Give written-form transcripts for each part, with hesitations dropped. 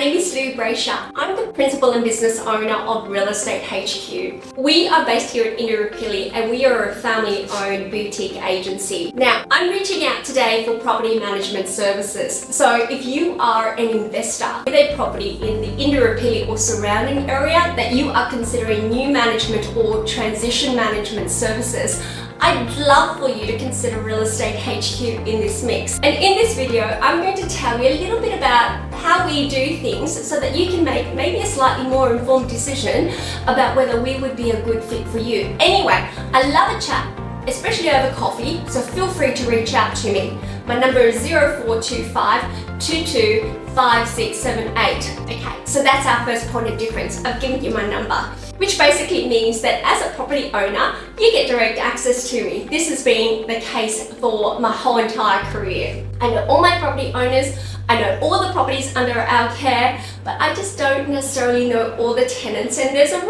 name is Lou Brayshaw. I'm the principal and business owner of Real Estate HQ. We are based here at Indooroopilly and we are a family-owned boutique agency. Now, I'm reaching out today for property management services. So if you are an investor with a property in the Indooroopilly or surrounding area that you are considering new management or transition management services, I'd love for you to consider Real Estate HQ in this mix. And in this video, I'm going to tell you a little bit about how we do things so that you can make maybe a slightly more informed decision about whether we would be a good fit for you. Anyway, I love a chat, especially over coffee, so feel free to reach out to me. My number is 0425 225678. Okay, so that's our first point of difference. I've given you my number, which basically means that as a property owner, you get direct access to me. This has been the case for my whole entire career. I know all my property owners, I know all the properties under our care, but I just don't necessarily know all the tenants, and there's a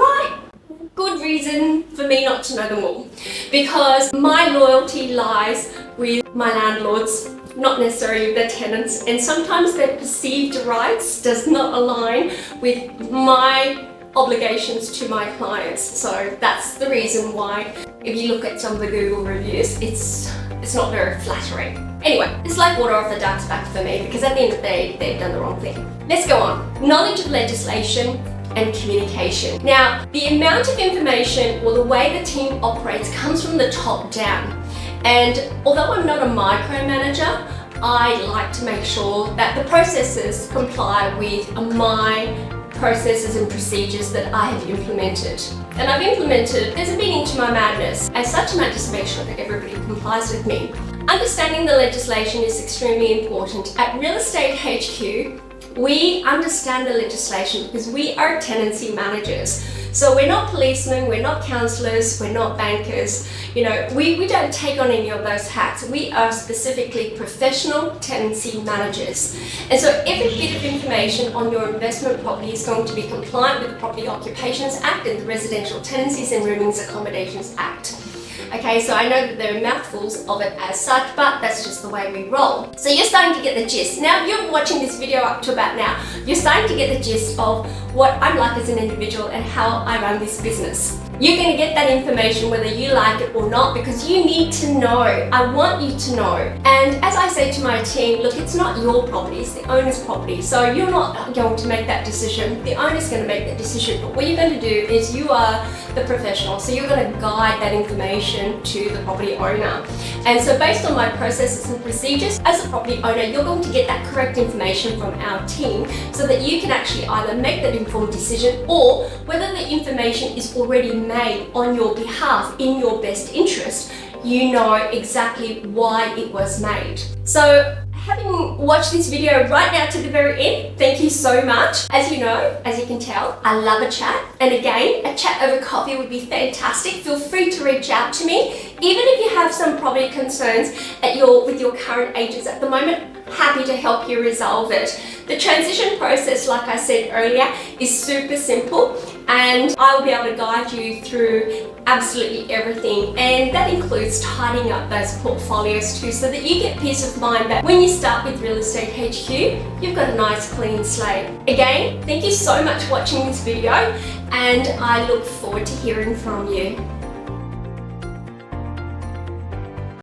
good reason for me not to know them all, because my loyalty lies with my landlords, not necessarily the tenants, and sometimes their perceived rights does not align with my obligations to my clients. So that's the reason why, if you look at some of the Google reviews, it's not very flattering. Anyway, it's like water off the duck's back for me, because at the end of the day, they've done the wrong thing. Let's go on. Knowledge of legislation and communication. Now, the amount of information or the way the team operates comes from the top down. And although I'm not a micromanager, I like to make sure that the processes comply with my processes and procedures that I have implemented. And I've implemented, there's a meaning to my madness. As such, and I just make sure that everybody complies with me. Understanding the legislation is extremely important. At Real Estate HQ, we understand the legislation because we are tenancy managers. So we're not policemen, we're not counsellors, we're not bankers. You know, we don't take on any of those hats. We are specifically professional tenancy managers. And so every bit of information on your investment property is going to be compliant with the Property Occupations Act and the Residential Tenancies and Rooming Accommodations Act. Okay, so I know that there are mouthfuls of it as such, but that's just the way we roll. So you're starting to get the gist. Now, if you're watching this video up to about now, you're starting to get the gist of what I'm like as an individual and how I run this business. You're going to get that information whether you like it or not, because you need to know. I want you to know. And as I say to my team, look, it's not your property, it's the owner's property. So you're not going to make that decision. The owner's going to make that decision. But what you're going to do is you are the professional. So you're going to guide that information to the property owner. And so based on my processes and procedures, as a property owner, you're going to get that correct information from our team so that you can actually either make that informed decision, or whether the information is already made on your behalf in your best interest, you know exactly why it was made. So having watched this video right now to the very end, thank you so much. As you know, as you can tell, I love a chat. And again, a chat over coffee would be fantastic. Feel free to reach out to me. Even if you have some property concerns with your current agents at the moment, happy to help you resolve it. The transition process, like I said earlier, is super simple, and I will be able to guide you through absolutely everything, and that includes tidying up those portfolios too, so that you get peace of mind that when you start with Real Estate HQ, you've got a nice clean slate. Again, thank you so much for watching this video, and I look forward to hearing from you.